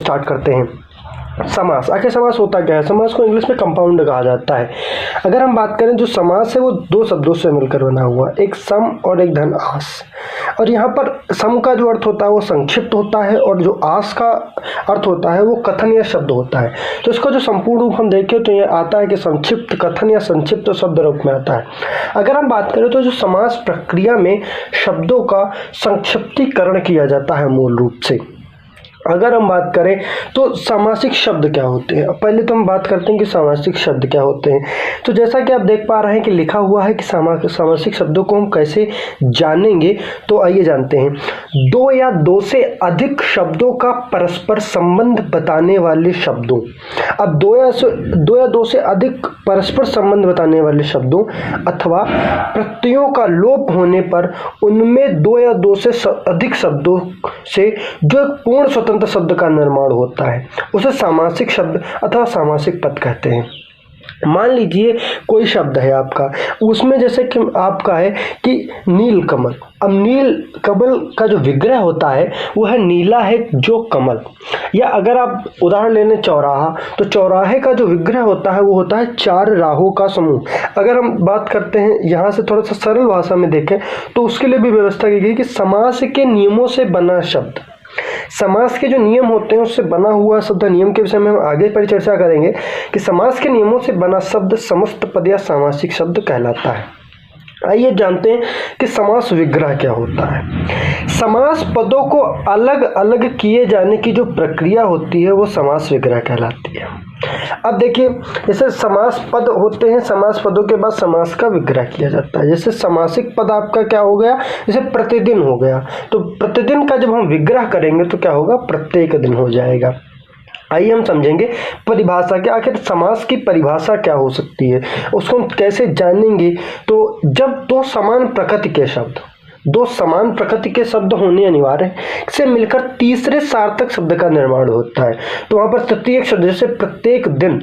Start करते हैं। समास, आखिर समास होता क्या है? समास को इंग्लिश में कंपाउंड कहा जाता है। अगर हम बात करें जो समास है वो दो शब्दों से मिलकर बना हुआ, एक सम और एक धन आस। और यहाँ पर सम का जो अर्थ होता है वो संक्षिप्त होता है और जो आस का अर्थ होता है वो कथन या शब्द होता है। तो इसका जो संपूर्ण रूप हम देखें तो ये आता है कि संक्षिप्त, कथन या संक्षिप्त शब्द रूप में आता है। अगर हम बात करें तो जो समास प्रक्रिया में शब्दों का संक्षिप्तीकरण किया जाता है मूल रूप से। अगर हम बात करें तो सामासिक शब्द क्या होते हैं, पहले तो हम बात करते हैं कि सामासिक शब्द क्या होते हैं। तो जैसा कि आप देख पा रहे हैं कि लिखा हुआ है कि सामासिक शब्दों को हम कैसे जानेंगे, तो आइए जानते हैं। दो या दो से अधिक शब्दों का परस्पर संबंध बताने वाले शब्दों। अब दो या दो से अधिक परस्पर संबंध बताने वाले शब्दों अथवा प्रत्ययों का लोप होने पर उनमें दो या दो से अधिक शब्दों से जो एक पूर्ण स्वतंत्र शब्द का निर्माण होता है उसे सामासिक शब्द अथवा सामासिक पद कहते हैं। मान लीजिए कोई शब्द है आपका, उसमें जैसे कि आपका है कि नील कमल। अब नील कमल का जो विग्रह होता है वो है नीला है जो कमल। या अगर आप उदाहरण लेने चौराहा, तो चौराहे का जो विग्रह होता है वो होता है चार राहों का समूह। अगर हम बात करते हैं यहाँ से थोड़ा सा सरल भाषा में देखें तो उसके लिए भी व्यवस्था की गई कि समास के नियमों से बना शब्द, समास के जो नियम होते हैं उससे बना हुआ शब्द। नियम के विषय में हम आगे परिचर्चा करेंगे कि समास के नियमों से बना शब्द समस्त पद या सामासिक शब्द कहलाता है। आइए जानते हैं कि समास विग्रह क्या होता है। समास पदों को अलग अलग किए जाने की जो प्रक्रिया होती है वो समास विग्रह कहलाती है। अब देखिए, जैसे समास पद होते हैं, समास पदों के बाद समास का विग्रह किया जाता है। जैसे समासिक पद आपका क्या हो गया, जैसे प्रतिदिन हो गया, तो प्रतिदिन का जब हम विग्रह करेंगे तो क्या होगा, प्रत्येक दिन हो जाएगा। आइए हम समझेंगे परिभाषा क्या, आखिर समास की परिभाषा क्या हो सकती है, उसको हम कैसे जानेंगे। तो जब दो समान प्रकृति के शब्द, दो समान प्रकृति के शब्द होने अनिवार्य है, इससे मिलकर तीसरे सार्थक शब्द का निर्माण होता है। तो वहाँ पर तृतीय शब्द जैसे प्रत्येक दिन,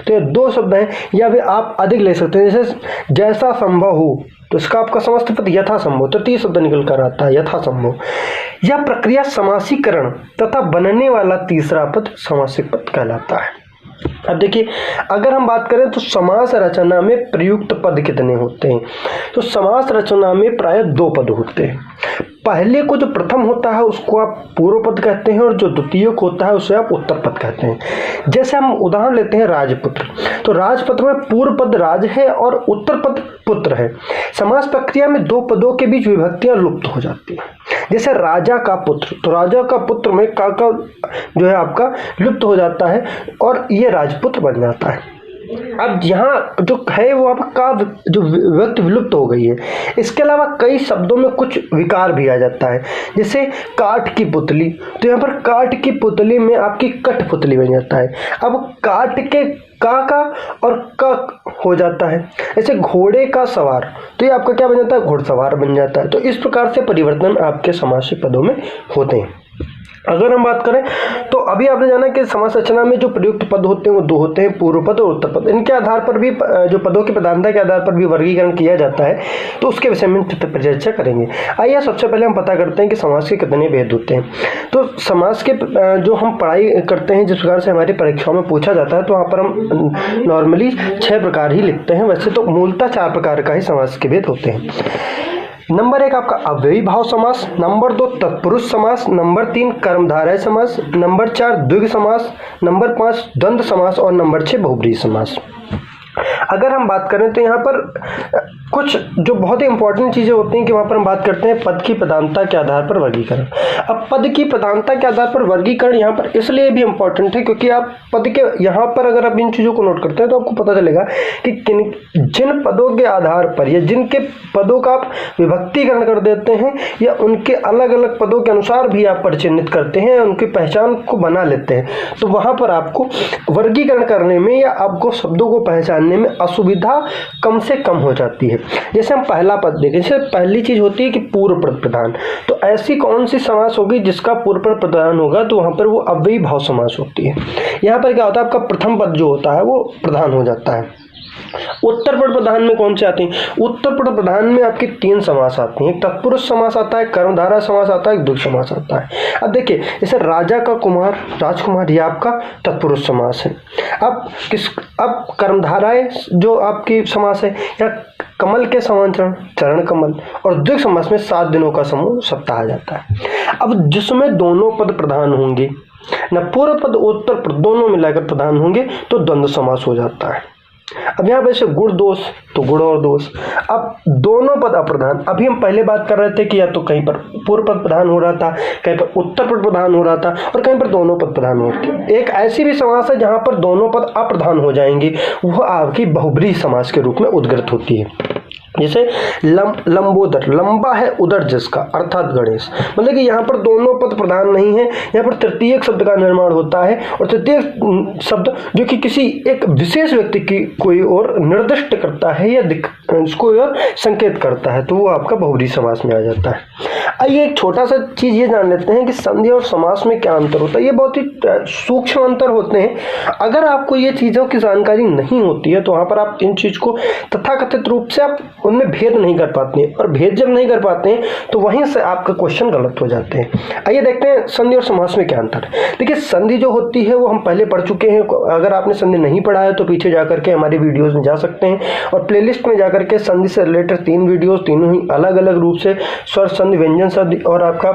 तो ये दो शब्द हैं। या भी आप अधिक ले सकते हैं, जैसे जैसा संभव हो, तो इसका आपका समस्त पद यथासंभव, तृतीय शब्द निकल कर आता है यथासंभव। यह प्रक्रिया समासीकरण तथा बनने वाला तीसरा पद समासिक पद कहलाता है। अब देखिए, अगर हम बात करें तो समास रचना में प्रयुक्त पद कितने होते हैं, तो समास रचना में प्राय दो पद होते हैं। पहले को जो प्रथम होता है उसको आप पूर्व पद कहते हैं और जो द्वितीय को होता है उसे आप उत्तर पद कहते हैं। जैसे हम उदाहरण लेते हैं राजपुत्र, तो राजपुत्र में पूर्व पद राज है और उत्तर पद पुत्र है। समास प्रक्रिया में दो पदों के बीच विभक्तियां लुप्त हो जाती हैं। जैसे राजा का पुत्र, तो राजा का पुत्र में का जो है आपका लुप्त हो जाता है और ये राजपुत्र बन जाता है। अब यहाँ जो है वो आपका जो विभक्ति विलुप्त हो गई है। इसके अलावा कई शब्दों में कुछ विकार भी आ जाता है, जैसे काठ की पुतली, तो यहाँ पर काठ की पुतली में आपकी कठपुतली बन जाता है। अब काठ के का और क हो जाता है। ऐसे घोड़े का सवार, तो ये आपका क्या बन जाता है, घोड़सवार बन जाता है। तो इस प्रकार से परिवर्तन आपके समासिक पदों में होते हैं। अगर हम बात करें तो अभी आपने जाना कि समास रचना में जो प्रयुक्त पद होते हैं वो दो होते हैं, पूर्व पद और उत्तर पद। इनके आधार पर भी जो पदों की प्रधानता के आधार पर भी वर्गीकरण किया जाता है, तो उसके विषय में चर्चा करेंगे। आइए सबसे पहले हम पता करते हैं कि समास के कितने भेद होते हैं। तो समास के जो हम पढ़ाई करते हैं, जिस प्रकार से हमारी परीक्षाओं में पूछा जाता है, तो वहाँ पर हम नॉर्मली 6 प्रकार ही लिखते हैं। वैसे तो मूलतः 4 प्रकार का ही समास के भेद होते हैं। नंबर 1 आपका अव्ययी भाव समास, नंबर 2 तत्पुरुष समास, नंबर 3 कर्मधारय समास, नंबर 4 द्विगु समास, नंबर 5 द्वंद्व समास और नंबर 6 बहुब्रीहि समास। अगर हम बात करें तो यहाँ पर कुछ जो बहुत ही इंपॉर्टेंट चीज़ें होती हैं कि वहाँ पर हम बात करते हैं पद की प्रधानता के आधार पर वर्गीकरण। अब पद की प्रधानता के आधार पर वर्गीकरण यहाँ पर इसलिए भी इम्पोर्टेंट है क्योंकि आप पद के यहाँ पर अगर आप इन चीज़ों को नोट करते हैं तो आपको पता चलेगा कि जिन पदों के आधार पर या जिनके पदों का आप विभक्तिकरण कर देते हैं या उनके अलग अलग पदों के अनुसार भी आप परिचिह्नित करते हैं, उनकी पहचान को बना लेते हैं, तो वहाँ पर आपको वर्गीकरण करने में या आपको शब्दों को पहचानने में असुविधा कम से कम हो जाती है। जैसे हम पहला पद देखें, जैसे पहली चीज होती है कि पूर्व पद प्रधान, तो ऐसी कौन सी समास होगी जिसका पूर्व पद प्रधान होगा, तो वहां पर वो अव्ययी भाव समास होती है। यहाँ पर क्या होता है, आपका प्रथम पद जो होता है वो प्रधान हो जाता है। उत्तर पद प्रधान में कौन से आते हैं? उत्तर पद प्रधान में आपके 3 समास आते हैं। एक तत्पुरुष समास आता है, कर्मधारय समास आता है, एक द्विगु समास आता है। अब देखिए, जैसे राजा का कुमार, राजकुमार, ये आपका तत्पुरुष समास है। अब कर्मधारय जो आपकी समास है, या कमल के समान चरण कमल, और द्विगु समास में 7 दिनों का समूह सप्ताह आ जाता है। अब जिसमें दोनों पद प्रधान होंगे, न पूर्व पद उत्तर पद दोनों मिलाकर प्रधान होंगे, तो द्वंद्व समास हो जाता है। अब यहाँ पे से गुण दोष, तो गुण और दोष। अब दोनों पद अप्रधान, अभी हम पहले बात कर रहे थे कि या तो कहीं पर पूर्व पद प्रधान हो रहा था, कहीं पर उत्तर पद प्रधान हो रहा था, और कहीं पर दोनों पद प्रधान हो रहे थे। एक ऐसी भी समास है जहां पर दोनों पद अप्रधान हो जाएंगे, वह आपकी बहुब्रीहि समास के रूप में उद्गृत होती है। जैसे लंबोदर, लंबा है उदर जिसका, अर्थात गणेश। मतलब कि यहाँ पर दोनों पद प्रधान नहीं है, यहाँ पर तृतीयक शब्द का निर्माण होता है, और तृतीयक शब्द जो कि किसी एक विशेष व्यक्ति की कोई और निर्दिष्ट करता है या कोई और संकेत करता है, तो वो आपका बहुब्रीहि समास में आ जाता है। आइए एक छोटा सा चीज ये जान लेते हैं कि संधि और समास में क्या अंतर होता है। ये बहुत ही सूक्ष्म अंतर होते हैं। अगर आपको ये चीज़ों की जानकारी नहीं होती है, तो वहाँ पर आप इन चीज़ को तथाकथित रूप से आप उनमें भेद नहीं कर पाते हैं, और भेद जब नहीं कर पाते हैं तो वहीं से आपका क्वेश्चन गलत हो जाते हैं। आइए देखते हैं संधि और समास में क्या अंतर है। देखिए, संधि जो होती है वो हम पहले पढ़ चुके हैं। अगर आपने संधि नहीं पढ़ा है तो पीछे जाकर के हमारी वीडियोज़ में जा सकते हैं, और प्लेलिस्ट में जाकर के संधि से रिलेटेड 3 वीडियोज़, तीनों ही अलग अलग रूप से स्वर संधि, व्यंजन संधि और आपका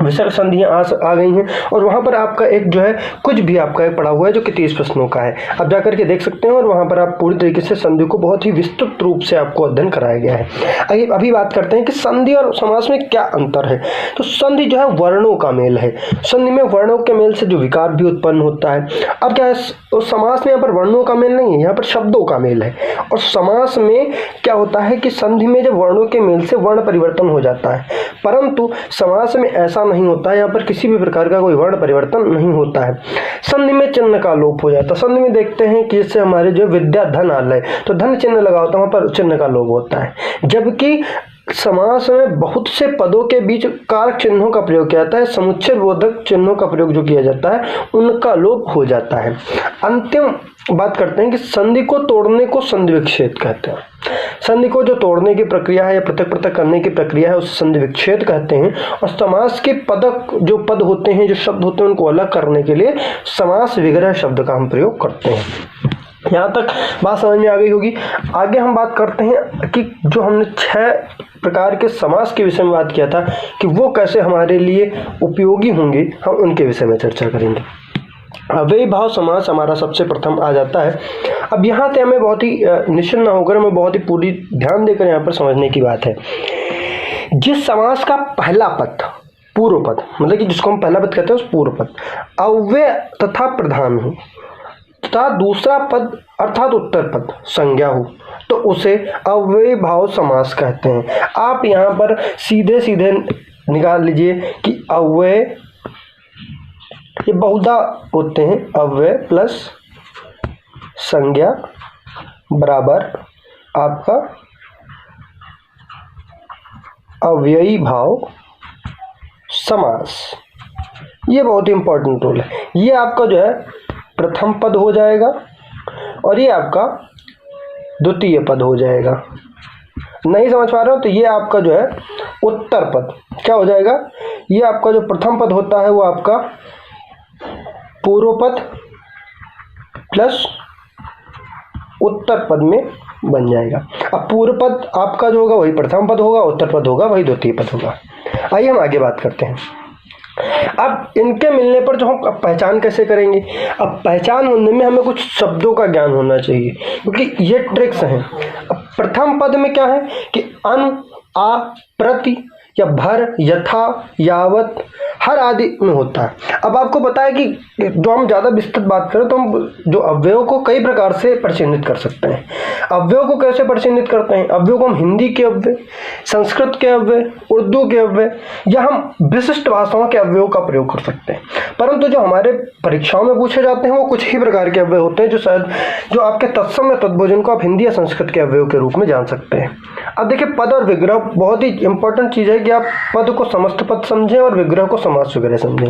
विसर्ग संधियाँ आ गई हैं, और वहाँ पर आपका एक जो है कुछ भी आपका एक पढ़ा हुआ है जो कि 30 प्रश्नों का है, आप जाकर के देख सकते हैं, और वहाँ पर आप पूरी तरीके से संधि को बहुत ही विस्तृत रूप से आपको अध्ययन कराया गया है। आइए अभी बात करते हैं कि संधि और समास में क्या अंतर है। तो संधि जो है वर्णों का मेल है। संधि में वर्णों के मेल से जो विकार भी उत्पन्न होता है। अब क्या है, उस समास में यहाँ पर वर्णों का मेल नहीं है, यहाँ पर शब्दों का मेल है। और समास में क्या होता है कि संधि में जब वर्णों के मेल से वर्ण परिवर्तन हो जाता है, परंतु समास में ऐसा नहीं होता है। यहाँ पर किसी भी प्रकार का कोई वर्ण परिवर्तन नहीं होता है। संधि में चिन्ह का लोप हो जाता है। संधि में देखते हैं कि जैसे हमारे जो विद्या धन आलय, तो धन चिन्ह लगा होता है, वहाँ पर चिन्ह का लोप होता है। जबकि समास में बहुत से पदों के बीच कारक चिन्हों का प्रयोग किया जाता है, समुच्चय बोधक चिन्हों का प्रयोग जो किया जाता है उनका लोप हो जाता है। अंतिम बात करते हैं कि संधि को तोड़ने को संधि विच्छेद कहते हैं। संधि को जो तोड़ने की प्रक्रिया है या पृथक पृथक करने की प्रक्रिया है उसे संधि विच्छेद कहते हैं। और समास के पदक जो पद होते हैं, जो शब्द होते हैं, उनको अलग करने के लिए समास विग्रह शब्द का हम प्रयोग करते हैं। यहाँ तक बात समझ में आ गई होगी। आगे हम बात करते हैं कि जो हमने 6 प्रकार के समास के विषय में बात किया था कि वो कैसे हमारे लिए उपयोगी होंगे, हम उनके विषय में चर्चा करेंगे। अव्ययी भाव समास हमारा सबसे प्रथम आ जाता है। अब यहाँ से हमें बहुत ही निश्चिंत न होकर हमें बहुत ही पूरी ध्यान देकर यहाँ पर समझने की बात है। जिस समास का पहला पद पूर्व पद, मतलब कि जिसको हम पहला पद कहते हैं उस पूर्व पद अव्यय तथा प्रधान हो, तथा दूसरा पद अर्थात उत्तर पद संज्ञा हो, तो उसे अव्ययी भाव समास कहते हैं। आप यहाँ पर सीधे सीधे निकाल लीजिए कि अव्यय, ये बहुधा होते हैं, अव्यय प्लस संज्ञा बराबर आपका अव्ययी भाव समास। ये बहुत ही इंपॉर्टेंट रूल है। ये आपका जो है प्रथम पद हो जाएगा, और ये आपका द्वितीय पद हो जाएगा। नहीं समझ पा रहे हो तो ये आपका जो है उत्तर पद क्या हो जाएगा, ये आपका जो प्रथम पद होता है वो आपका पूर्व पद प्लस उत्तर पद में बन जाएगा। अब पूर्व पद आपका जो होगा वही प्रथम पद होगा, उत्तर पद होगा वही द्वितीय पद होगा। आइए हम आगे बात करते हैं। अब इनके मिलने पर जो हम पहचान कैसे करेंगे। अब पहचान होने में हमें कुछ शब्दों का ज्ञान होना चाहिए, क्योंकि ये ट्रिक्स हैं। अब प्रथम पद में क्या है कि अन, आ, प्रति या भर, यथा, यावत, हर आदि में होता है। अब आपको पता है कि जो हम ज़्यादा विस्तृत बात करें तो हम जो अव्ययों को कई प्रकार से परिचिह्नित कर सकते हैं। अव्ययों को कैसे परिचिह्नित करते हैं? अव्ययों को हम हिंदी के अव्यय, संस्कृत के अव्यय, उर्दू के अव्यय, या हम विशिष्ट भाषाओं के अव्ययों का प्रयोग कर सकते हैं। परंतु जो हमारे परीक्षाओं में पूछे जाते हैं वो कुछ ही प्रकार के अव्यय होते हैं, जो शायद जो आपके तत्सम या तद्भोजन को आप हिंदी या संस्कृत के अव्ययों के रूप में जान सकते हैं। अब देखिए, पद और विग्रह बहुत ही इंपॉर्टेंट चीज़ है कि आप पद को समस्त पद समझें और विग्रह को समास विग्रह समझें।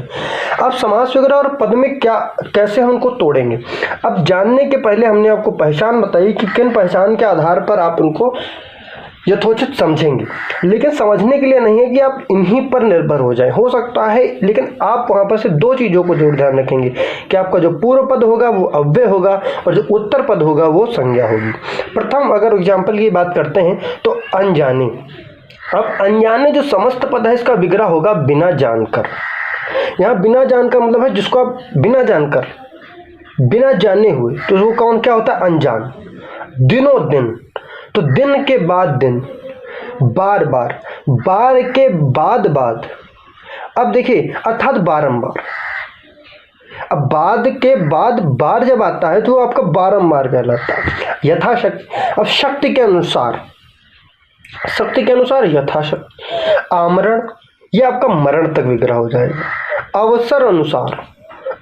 अब समास विग्रह और पद में क्या कैसे हम उनको तोड़ेंगे, अब जानने के पहले हमने आपको पहचान बताई कि किन पहचान के आधार पर आप उनको यथोचित समझेंगे। लेकिन समझने के लिए नहीं है कि आप इन्हीं पर निर्भर हो जाएं, हो सकता है, लेकिन आप वहाँ पर से दो चीज़ों को जरूर ध्यान रखेंगे कि आपका जो पूर्व पद होगा वो अव्यय होगा और जो उत्तर पद होगा वो संज्ञा होगी। प्रथम अगर एग्जाम्पल की बात करते हैं तो अनजाने। अब अनजाने जो समस्त पद है इसका विग्रह होगा बिना जानकर। यहाँ बिना जानकर मतलब है जिसको आप बिना जानकर, बिना जाने हुए, तो वो कौन क्या होता है, अनजान। दिनों दिन, तो दिन के बाद दिन, बार बार, बार के बाद बाद। अब देखिए अर्थात बारंबार। अब बाद के बाद बार जब आता है तो वो आपका बारंबार कहलाता है। यथाशक्ति, अब शक्ति के अनुसार, शक्ति के अनुसार यथाशक्ति। आमरण, ये आपका मरण तक विग्रह हो जाएगा। अवसर अनुसार,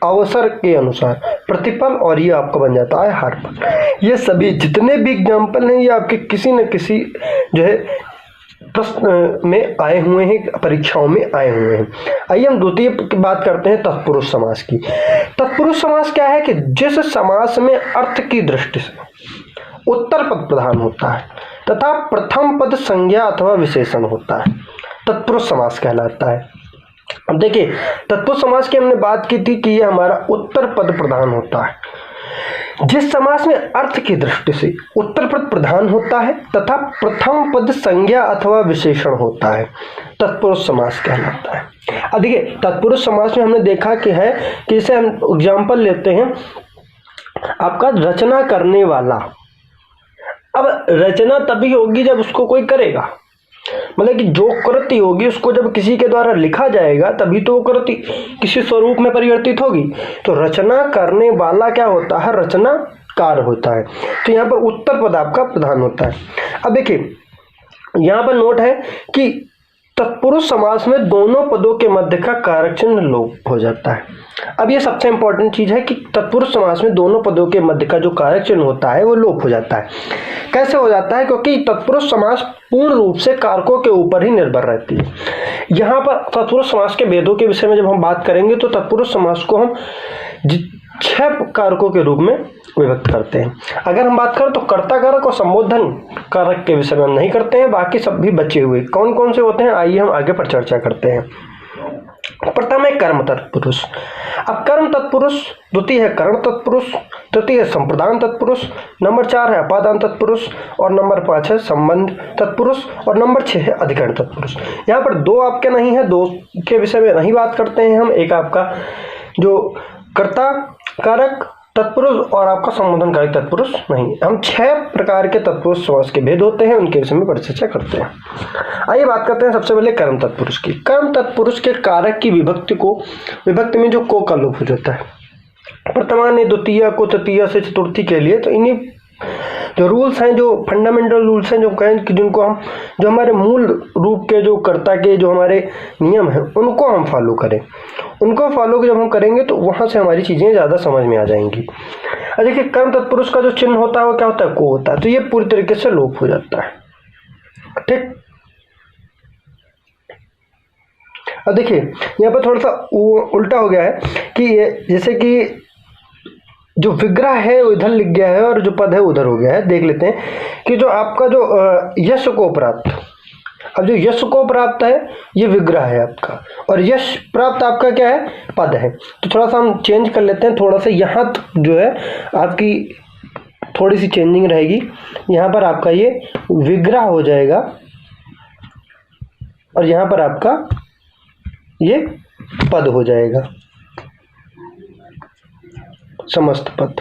अवसर के अनुसार। प्रतिपल, और ये आपका बन जाता है हर पल। ये सभी जितने भी एग्जाम्पल हैं ये आपके किसी न किसी जो है प्रश्न में आए हुए हैं, परीक्षाओं में आए हुए हैं। आइए हम द्वितीय की बात करते हैं, तत्पुरुष समास की। तत्पुरुष समास क्या है कि जिस समास में अर्थ की दृष्टि से उत्तर पद प्रधान होता है तथा प्रथम पद संज्ञा अथवा विशेषण होता है, तत्पुरुष समास कहलाता है। अब देखिए तत्पुरुष समास की हमने बात की थी कि ये हमारा उत्तर पद प्रधान होता है। जिस समास में अर्थ की दृष्टि से उत्तर पद प्रधान होता है तथा प्रथम पद संज्ञा अथवा विशेषण होता है, तत्पुरुष समास कहलाता है। अब देखिए तत्पुरुष समास में हमने देखा कि है कि इसे हम एग्जाम्पल लेते हैं आपका रचना करने वाला। अब रचना तभी होगी जब उसको कोई करेगा, मतलब कि जो कृति होगी उसको जब किसी के द्वारा लिखा जाएगा तभी तो वो कृति किसी स्वरूप में परिवर्तित होगी। तो रचना करने वाला क्या होता है, रचनाकार होता है। तो यहाँ पर उत्तर पद आपका प्रधान होता है। अब देखिए यहाँ पर नोट है कि तत्पुरुष समास में दोनों पदों के मध्य का कारक चिन्ह लोप हो जाता है। अब ये सबसे इंपॉर्टेंट चीज है कि तत्पुरुष समास में दोनों पदों के मध्य का जो कारक चिन्ह होता है वो लोप हो जाता है। कैसे हो जाता है, क्योंकि तत्पुरुष समास पूर्ण रूप से कारकों के ऊपर ही निर्भर रहती है। यहाँ पर तत्पुरुष समास के भेदों के विषय में जब हम बात करेंगे तो तत्पुरुष समास को हम 6 कारकों के रूप में विभक्त करते हैं। अगर हम बात करें तो कर्ता कारक और संबोधन कारक के विषय में हम नहीं करते हैं, बाकी सब भी बचे हुए कौन कौन से होते हैं आइए हम आगे पर चर्चा करते हैं। प्रथम है कर्म तत्पुरुष। अब कर्म तत्पुरुष, द्वितीय है करण तत्पुरुष, तृतीय है संप्रदान तत्पुरुष, नंबर 4 है अपादान तत्पुरुष और नंबर 5 है संबंध तत्पुरुष और नंबर 6 है अधिकरण तत्पुरुष। यहाँ पर 2 आपके नहीं है, 2 के विषय में नहीं बात करते हैं हम। एक आपका जो कर्ता कारक तत्पुरुष और आपका संबोधन कारक तत्पुरुष नहीं। हम 6 प्रकार के तत्पुरुष समास के भेद होते हैं, उनके विषय में परिचर्चा करते हैं। आइए बात करते हैं सबसे पहले कर्म तत्पुरुष की। कर्म तत्पुरुष के कारक की विभक्ति में जो को का लोप हो जाता है। प्रथमा ने द्वितीय को तृतीय से चतुर्थी के लिए, तो इन्हीं जो रूल्स हैं, जो फंडामेंटल रूल्स हैं, जो कहें कि जिनको हम जो हमारे मूल रूप के जो कर्ता के जो हमारे नियम हैं उनको हम फॉलो करें। उनको फॉलो जब हम करेंगे तो वहाँ से हमारी चीज़ें ज़्यादा समझ में आ जाएंगी। अब देखिए कर्म तत्पुरुष का जो चिन्ह होता है वो क्या होता है, को होता है, तो ये पूरी तरीके से लोप हो जाता है। ठीक, अब देखिए यहाँ पर थोड़ा सा उल्टा हो गया है कि ये जैसे कि जो विग्रह है वो इधर लिख गया है और जो पद है उधर हो गया है। देख लेते हैं कि जो आपका जो यश को प्राप्त, अब जो यश को प्राप्त है ये विग्रह है आपका और यश प्राप्त आपका क्या है, पद है। तो थोड़ा सा हम चेंज कर लेते हैं, थोड़ा सा यहाँ जो है आपकी थोड़ी सी चेंजिंग रहेगी। यहाँ पर आपका ये विग्रह हो जाएगा और यहाँ पर आपका ये पद हो जाएगा, समस्त पद।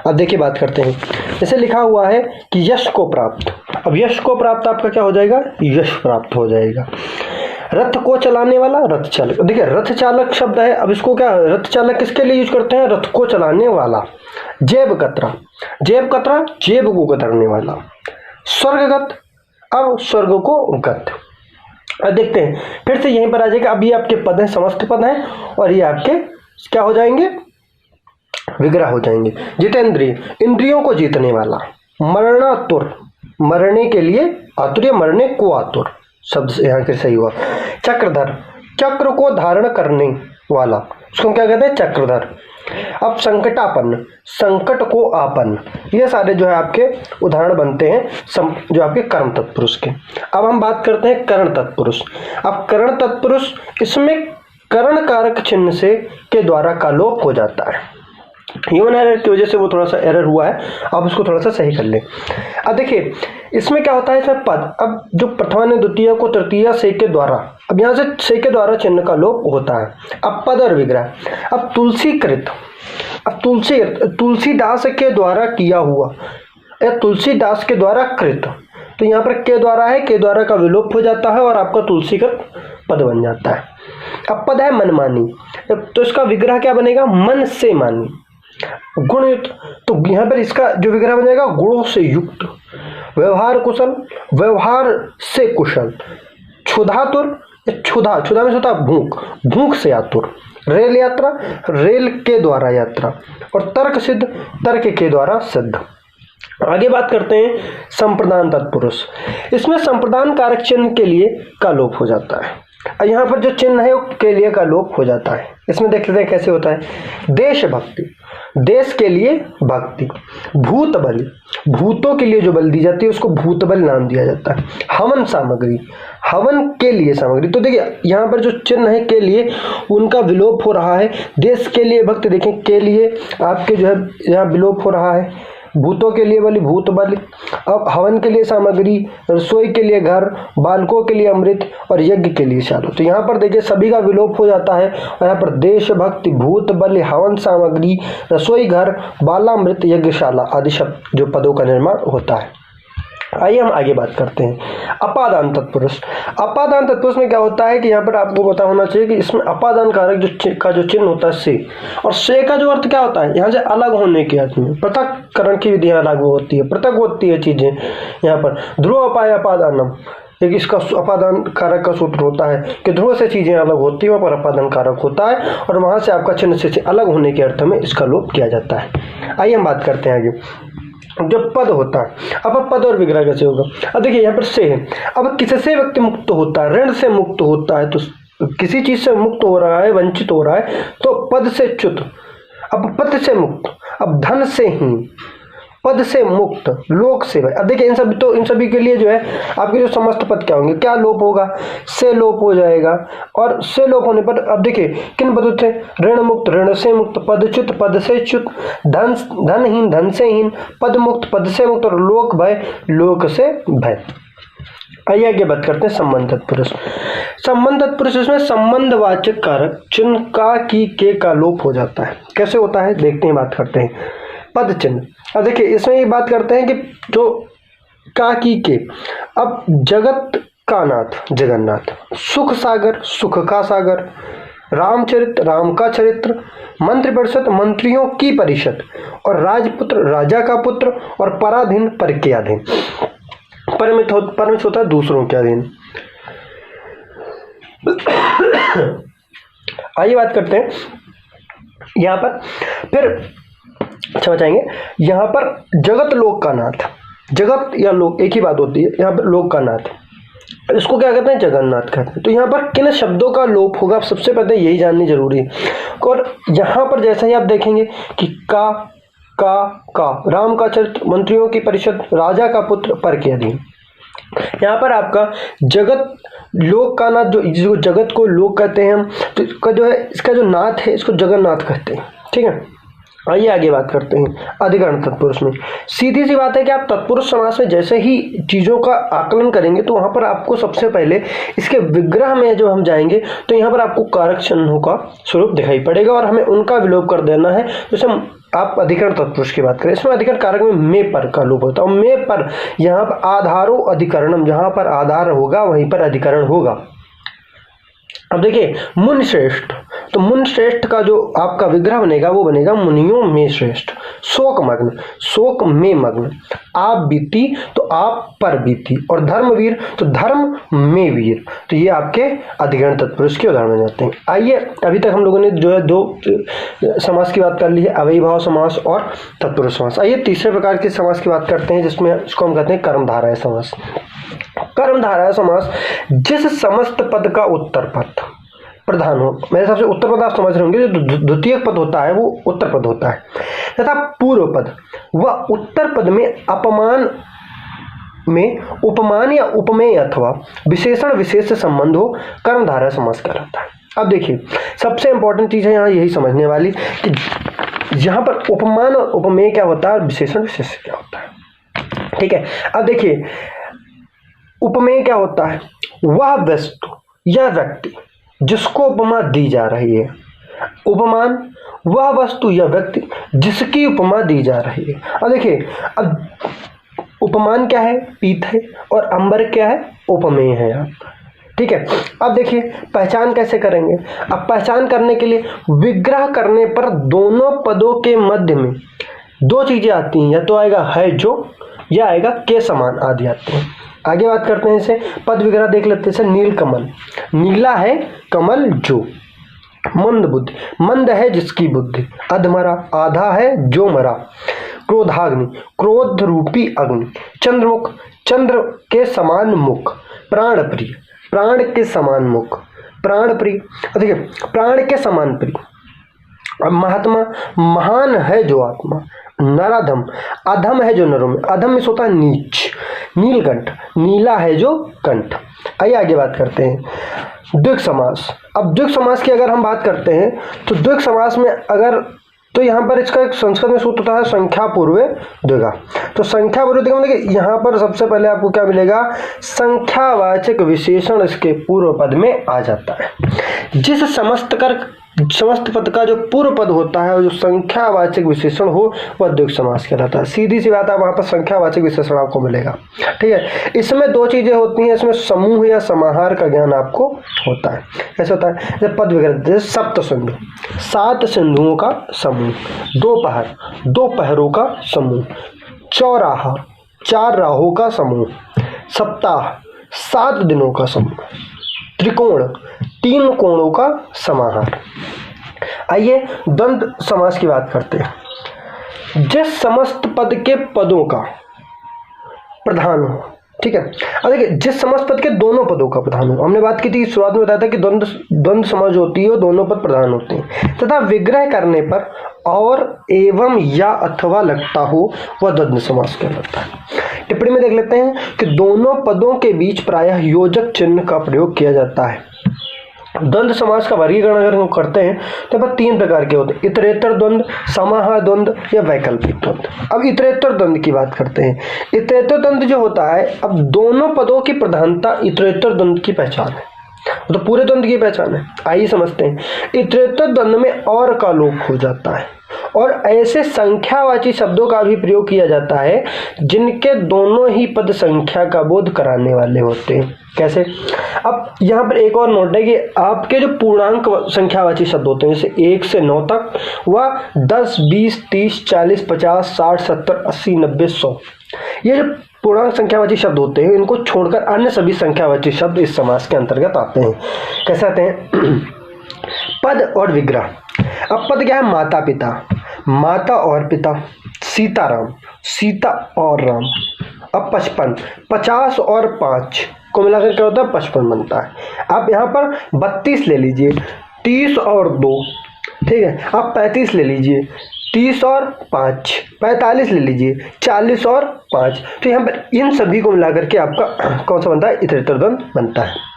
अब देखिए बात करते हैं, जैसे लिखा हुआ है कि यश को प्राप्त। अब यश को प्राप्त आपका क्या हो जाएगा, यश प्राप्त हो जाएगा। रथ को चलाने वाला, रथ चालक। देखिए रथ चालक शब्द है, अब इसको क्या रथ चालक किसके लिए यूज करते हैं, रथ को चलाने वाला। जेब कतरा, जेब कतरा जेब को कतरने वाला। स्वर्गगत, अब स्वर्ग को गत। अब देखते हैं फिर से यहीं पर आ जाएगा। अब ये आपके पद हैं, समस्त पद हैं और ये आपके क्या हो जाएंगे, विग्रह हो जाएंगे। जितेंद्रिय, इंद्रियों को जीतने वाला। मरणातुर, मरने के लिए आतुर या मरने को आतुर। शब्द यहाँ के सही हुआ। चक्रधर, चक्र को धारण करने वाला, उसको हम क्या कहते हैं? चक्रधर। अब संकटापन्न, संकट को आपन्न, ये सारे जो है आपके उदाहरण बनते हैं जो आपके कर्म तत्पुरुष के। अब हम बात करते हैं करण तत्पुरुष। अब करण तत्पुरुष, इसमें करण कारक चिन्ह से के द्वारा का लोप हो जाता है। ह्यूमन एरर की वजह से वो थोड़ा सा एरर हुआ है, अब उसको थोड़ा सा सही कर लें। अब देखिए इसमें क्या होता है, इसमें पद, अब जो प्रथमा द्वितीय को तृतीया से के द्वारा, अब यहाँ से से के द्वारा चिन्ह का लोप होता है। अब पद और विग्रह, अब तुलसीकृत, अब तुलसीदास के द्वारा किया हुआ या तुलसीदास के द्वारा कृत, तो यहाँ पर के द्वारा है, के द्वारा का विलोप हो जाता है और आपका तुलसीकृत पद बन जाता है। अब पद है मनमानी, तो इसका विग्रह क्या बनेगा? मन से मानी। गुणयुक्त, तो यहाँ पर इसका जो विग्रह बन जाएगा गुणों से युक्त। व्यवहार कुशल, व्यवहार से कुशल। क्षुधातुर, क्षुधा, क्षुधा में होता है भूख, भूख से आतुर। रेल यात्रा, रेल के द्वारा यात्रा। और तर्क सिद्ध, तर्क के द्वारा सिद्ध। आगे बात करते हैं संप्रदान तत्पुरुष। इसमें संप्रदान कारक चिन्ह के लिए का लोप हो जाता है। यहाँ पर जो चिन्ह है वो के लिए का लोप हो जाता है। इसमें देख लेते हैं कैसे होता है। देशभक्ति, देश के लिए भक्ति। भूत बल, भूतों के लिए जो बल दी जाती है उसको भूत बल नाम दिया जाता है। हवन सामग्री, हवन के लिए सामग्री। तो देखिए यहाँ पर जो चिन्ह है के लिए, उनका विलोप हो रहा है। देश के लिए भक्ति, देखें के लिए आपके जो है यहाँ विलोप हो रहा है। भूतों के लिए बलि, भूत बल। अब हवन के लिए सामग्री, रसोई के लिए घर, बालकों के लिए अमृत और यज्ञ के लिए शाला। तो यहाँ पर देखिए सभी का विलोप हो जाता है और यहाँ पर देशभक्ति, भूत बल, हवन सामग्री, रसोई घर, बालामृत, यज्ञशाला आदि शब्द जो पदों का निर्माण होता है। आइए हम आगे बात करते हैं अपादान तत्पुरुष। अपादान तत्पुरुष में क्या होता है कि यहाँ पर आपको पता होना चाहिए कि इसमें अपादान कारक जो चिन्ह होता है से, और से का जो अर्थ क्या होता है, यहाँ से अलग होने के अर्थ में। पृथककरण की विधियां लागू होती है, पृथक होती है चीजें। यहाँ पर ध्रुव अपाय अपादानम, एक इसका अपादान कारक का सूत्र होता है कि ध्रुव से चीजें अलग होती है, वहाँ पर अपादान कारक होता है और वहां से आपका चिन्ह से अलग होने के अर्थ में इसका लोप किया जाता है। आइए हम बात करते हैं आगे जो पद होता है। अब पद और विग्रह कैसे होगा? अब देखिए यहाँ पर से है, अब किससे व्यक्ति मुक्त होता है? ऋण से मुक्त होता है, तो किसी चीज से मुक्त हो रहा है, वंचित हो रहा है, तो पद से च्युत। अब पद से मुक्त, अब धन से हीन, पद से मुक्त, लोक से भय। अब देखिए इन सभी के लिए जो है आपके जो समस्त पद क्या होंगे, क्या लोप होगा? से लोप हो जाएगा। और से लोप होने पर अब देखिए किन पदों से? ऋण मुक्त, ऋण से मुक्त, पदच्युत, पद से च्युत, धनहीन, धन से हीन, पद मुक्त, पद से मुक्त, और लोक भय, लोक से भय। आइए आगे बात करते हैं संबंध तत्पुरुष। संबंध तत्पुरुष, इसमें संबंधवाचक कारक चिन्ह का की के का लोप हो जाता है। कैसे होता है देखते हैं, बात करते हैं। पद चिन्ह, अब देखिए इसमें ये बात करते हैं कि जो का की के, अब जगत का नाथ जगन्नाथ, सुख सागर, सुख का सागर, रामचरित, राम का चरित्र, मंत्री परिषद, मंत्रियों की परिषद, और राजपुत्र, राजा का पुत्र, और पराधीन, पर के अधीन। परमित होता है दूसरों के अधीन। आइए बात करते हैं यहाँ पर फिर अच्छा बचाएंगे। यहाँ पर जगत लोक का नाथ, जगत या लोक एक ही बात होती है। यहाँ पर लोक का नाथ, इसको क्या कहते हैं? जगन्नाथ कहते हैं। तो यहाँ पर किन शब्दों का लोप होगा, सबसे पहले यही जाननी जरूरी है। और यहाँ पर जैसे ही आप देखेंगे कि का, राम का चरित्र, मंत्रियों की परिषद, राजा का पुत्र, पर के अधीन। यहाँ पर आपका जगत लोक का नाथ, जो जगत को लोक कहते हैं हम, तो इसका जो है इसका जो नाथ है इसको जगन्नाथ कहते हैं। ठीक है, आइए आगे बात करते हैं अधिकरण तत्पुरुष में। सीधी सी बात है कि आप तत्पुरुष समास में जैसे ही चीज़ों का आकलन करेंगे तो वहाँ पर आपको सबसे पहले इसके विग्रह में जो हम जाएंगे तो यहाँ पर आपको कारक चिन्हों का स्वरूप दिखाई पड़ेगा और हमें उनका विलोप कर देना है। जैसे आप अधिकरण तत्पुरुष की बात करें, इसमें अधिकरण कारक में में पर का लोप होता है। और में पर यहाँ पर आधारो अधिकरणम, जहाँ पर आधार होगा वहीं पर अधिकरण होगा। अब देखिए मुनि श्रेष्ठ, तो मुनि श्रेष्ठ का जो आपका विग्रह बनेगा वो बनेगा मुनियों में श्रेष्ठ। शोक मग्न, शोक में मग्न। आप बीती, तो आप पर बीती। और धर्मवीर, तो धर्म में वीर। तो ये आपके अधिकरण तत्पुरुष के उदाहरण बन जाते हैं। आइए अभी तक हम लोगों ने जो है दो समास की बात कर ली है, अव्ययीभाव समास और तत्पुरुष समास। आइए तीसरे प्रकार के समास की बात करते हैं जिसमें इसको हम कहते हैं कर्मधारय समास। कर्मधारय समास जिस समस्त पद का उत्तर पद प्रधान हो, मेरे हिसाब से उत्तर पद आप समझ रहे होंगे, जो द्वितीय पद होता है वो उत्तर पद होता है, तथा पूर्व पद वह उत्तर पद में अपमान में उपमान या उपमेय अथवा विशेषण विशेष से संबंध हो, कर्मधारय समास कहलाता है। अब देखिए सबसे इंपॉर्टेंट चीज है यहाँ यही समझने वाली कि यहाँ पर उपमान और उपमेय क्या होता है और विशेषण विशेष क्या होता है। ठीक है, अब देखिए उपमेय क्या होता है, वह वस्तु या व्यक्ति जिसको उपमा दी जा रही है। उपमान वह वस्तु या व्यक्ति जिसकी उपमा दी जा रही है। अब देखिए अब उपमान क्या है, पीत है, और अंबर क्या है, उपमेय है आपका। ठीक है, अब देखिए पहचान कैसे करेंगे। अब पहचान करने के लिए विग्रह करने पर दोनों पदों के मध्य में दो चीजें आती हैं, या तो आएगा है जो, या आएगा के समान आदि आते हैं। आगे बात करते हैं इसे, पद विग्रह देख लेते हैं। नील कमल, नीला है कमल जो। मंद बुद्धि, मंद है जिसकी बुद्धि। अधमरा, आधा है जो मरा। क्रोधाग्नि, क्रोध रूपी अग्नि। चंद्रमुख, चंद्र के समान मुख। प्राण प्रिय, प्राण के समान मुख। प्राण प्रिय, देखिए प्राण के समान प्रिय। अब महात्मा, महान है जो आत्मा। नराधम, अधम है जो नरों में। अधम में होता है नीच। नीलकंठ, नीला है जो कंठ। आइए आगे बात करते हैं द्विग समास। अब द्विग समास की अगर हम बात करते हैं तो द्विग समास में अगर, तो यहाँ पर इसका एक संस्कृत में सूत्र होता है संख्या पूर्वे द्विगा। तो संख्या पूर्व द्विगा मतलब यहाँ पर सबसे पहले आपको क्या मिलेगा, संख्यावाचक विशेषण इसके पूर्व पद में आ जाता है। जिस समस्त पद का जो पूर्व पद होता है और जो संख्यावाचक विशेषण हो वह द्विग समास कहलाता है। सीधी सी बात है, वहां पर संख्यावाचक विशेषण आपको मिलेगा। ठीक है, इसमें दो चीजें होती हैं, इसमें समूह या समाहार का ज्ञान आपको होता है। कैसे होता है, जब पद विग्रह, जैसे सप्त सिंधु, 7 सिंधुओं का समूह। दोपहर, 2 पहरों का समूह। चौराहा, 4 राहों का समूह। सप्ताह, 7 दिनों का समूह। त्रिकोण, 3 कोणों का समाहार। आइए द्वंद्व समास की बात करते हैं। जिस समस्त पद के पदों का प्रधान हो। ठीक है, अब देखिए जिस समस्त पद के दोनों पदों का प्रधान हो। हमने बात की थी शुरुआत में, बताया था कि द्वंद्व समास होती है वो दोनों पद प्रधान होते हैं, तथा विग्रह करने पर और एवं या अथवा लगता हो वह द्वंद्व समास कहलाता है। टिप्पणी में देख लेते हैं कि दोनों पदों के बीच प्रायः योजक चिन्ह का प्रयोग किया जाता है। द्वंद्व समास का वर्गीकरण अगर हम करते हैं तो वह 3 प्रकार के होते हैं, इतरेतर द्वंद्व, समाहार द्वंद्व या वैकल्पिक द्वंद्व। अब इतरेतर द्वंद्व की बात करते हैं। इतरेतर द्वंद्व जो होता है, अब दोनों पदों की प्रधानता इतरेतर द्वंद्व की पहचान है, तो पूरे द्वंद्व की पहचान है। आइए समझते हैं। इतरेतर द्वंद्व में और का लोप हो जाता है और ऐसे संख्यावाची शब्दों का भी प्रयोग किया जाता है जिनके दोनों ही पद संख्या का बोध कराने वाले होते हैं। कैसे, अब यहाँ पर एक और नोट है कि आपके जो पूर्णांक संख्यावाची शब्द होते हैं, जैसे 1 से 9 तक, वह 10, 20, 30, 40, 50, 60, 70, 80, 90, 100, ये जो पूर्णांक संख्यावाची शब्द होते हैं, इनको छोड़कर अन्य सभी संख्यावाची शब्द इस समास के अंतर्गत आते हैं। कैसे आते हैं? पद और विग्रह। अब पद क्या है, माता पिता, माता और पिता। सीताराम, सीता और राम। अब 55, 50 और 5 को मिलाकर क्या होता है, 55 बनता है। आप यहाँ पर 32 ले लीजिए, 30 और 2, ठीक है। आप 35 ले लीजिए, 30 और 5, 45 ले लीजिए, 40 और 5। तो यहाँ पर इन सभी को मिलाकर के आपका कौन सा बनता है, इतरेतर द्वंद्व बनता है।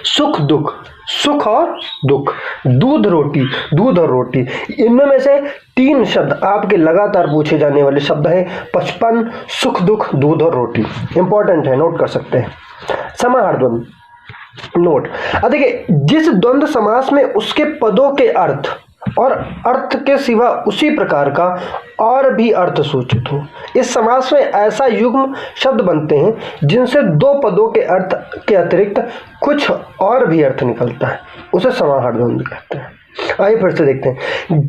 सुख दुख, सुख और दुख। दूध रोटी, दूध और रोटी। इनमें में से 3 शब्द आपके लगातार पूछे जाने वाले शब्द हैं, 55, सुख दुख, दूध और रोटी। इंपॉर्टेंट है, नोट कर सकते हैं। समाहार द्वंद्व नोट। अब देखिए, जिस द्वंद्व समास में उसके पदों के अर्थ और अर्थ के सिवा उसी प्रकार का और भी अर्थ सूचित हो, इस समास में ऐसा युग्म शब्द बनते हैं जिनसे 2 पदों के अर्थ के अतिरिक्त कुछ और भी अर्थ निकलता है, उसे समाहार द्वंद्व कहते हैं। आइए फिर से देखते हैं।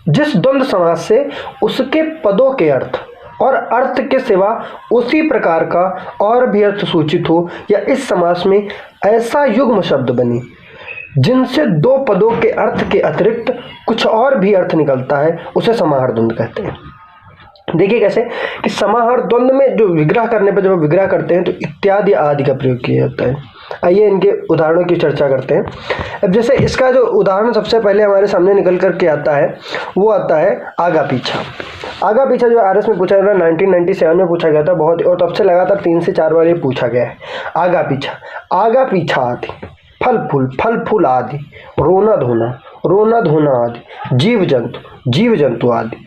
जिस द्वंद्व समास से उसके पदों के अर्थ और अर्थ के सिवा उसी प्रकार का और भी अर्थ सूचित हो, या इस समास में ऐसा युग्म शब्द बने जिनसे 2 पदों के अर्थ के अतिरिक्त कुछ और भी अर्थ निकलता है, उसे समाहार द्वंद्व कहते हैं। देखिए कैसे कि समाहार द्वंद्व में जो विग्रह करने पर जब विग्रह करते हैं तो इत्यादि आदि का प्रयोग किया जाता है। आइए इनके उदाहरणों की चर्चा करते हैं। अब जैसे इसका जो उदाहरण सबसे पहले हमारे सामने निकल करके आता है वो आता है आगा पीछा। आगा पीछा जो आरएस में पूछा गया 1997 में पूछा गया था बहुत, और तब से लगातार 3 से 4 बार ये पूछा गया है। आगा पीछा आदि, फल फूल आदि, रोना धोना आदि, जीव जंतु आदि,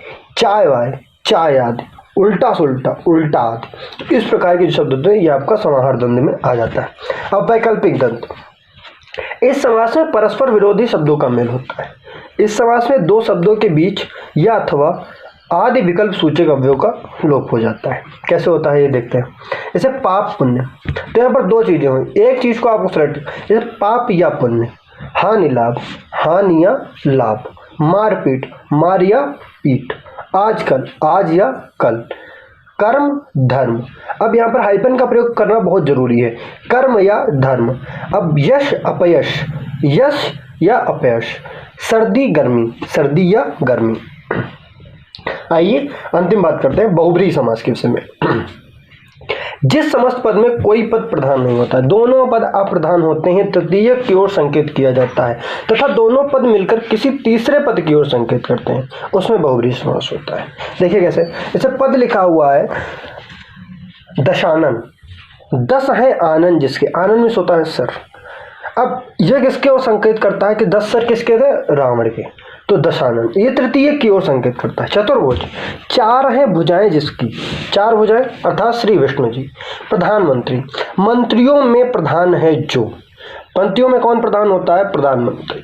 चाय आदि, उल्टा सुल्टा उल्टा आदि। इस प्रकार के जो शब्द होते हैं ये आपका समाहार द्वंद्व में आ जाता है। अब वैकल्पिक द्वंद्व, इस समास में परस्पर विरोधी शब्दों का मेल होता है। इस समास में दो शब्दों के बीच या अथवा आदि विकल्प सूचक अवयव का लोप हो जाता है। कैसे होता है ये देखते हैं। जैसे पाप पुण्य, तो यहाँ पर दो चीजें हुई, एक चीज को आपको सेलेक्ट, जैसे पाप या पुण्य, हानि लाभ, हानि या लाभ, मारपीट, मार या पीट, आजकल, आज या कल, कर्म धर्म। अब यहाँ पर हाइफन का प्रयोग करना बहुत जरूरी है, कर्म या धर्म। अब यश अपयश, यश या अपयश, सर्दी गर्मी, सर्दी या गर्मी। आइए अंतिम बात करते हैं बहुब्रीहि समास के विषय में। जिस समस्त पद में कोई पद प्रधान नहीं होता है, दोनों पद अप्रधान होते हैं, तृतीय की ओर संकेत किया जाता है तथा दोनों पद मिलकर किसी तीसरे पद की ओर संकेत करते हैं, उसमें बहुब्रीहि समास होता है। देखिए कैसे, जैसे पद लिखा हुआ है दशानन, दस है आनंद, जिसके आनंद में होता है सर। अब यह किसके ओर संकेत करता है कि 10 सर किसके थे, रावण के, तो दशानन ये तृतीय की ओर संकेत करता है। चतुर्भुज, 4 हैं भुजाएं जिसकी, 4 भुजाएं अर्थात श्री विष्णु जी। प्रधानमंत्री, मंत्रियों में प्रधान है जो, पंक्तियों में कौन प्रधान होता है, प्रधानमंत्री।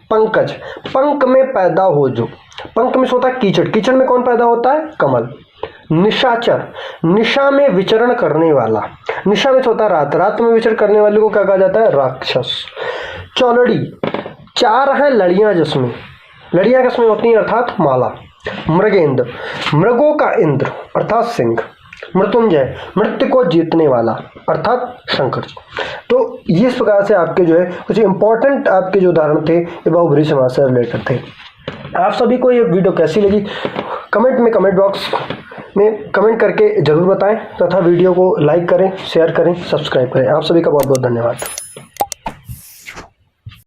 पंकज, पंक में पैदा हो जो, पंक में होता है कीचड़, कीचड़ में कौन पैदा होता है, कमल। निशाचर, निशा में विचरण करने वाला, निशा में होता है रात, रात में विचरण करने वाले को क्या कहा जाता है, राक्षस। चौलड़ी, 4 हैं लड़ियां जिसमें, लड़ियां किसमें होती हैं अर्थात माला। मृगेंद्र, मृगों का इंद्र अर्थात सिंह। मृत्युंजय, मृत्यु को जीतने वाला अर्थात शंकर जी। तो इस प्रकार से आपके जो है कुछ इंपॉर्टेंट आपके जो उदाहरण थे ये बहुब्रीहि समास से रिलेटेड थे। आप सभी को ये वीडियो कैसी लगी कमेंट में, कमेंट बॉक्स में कमेंट करके जरूर बताएं तथा वीडियो को लाइक करें, शेयर करें, सब्सक्राइब करें। आप सभी का बहुत बहुत धन्यवाद।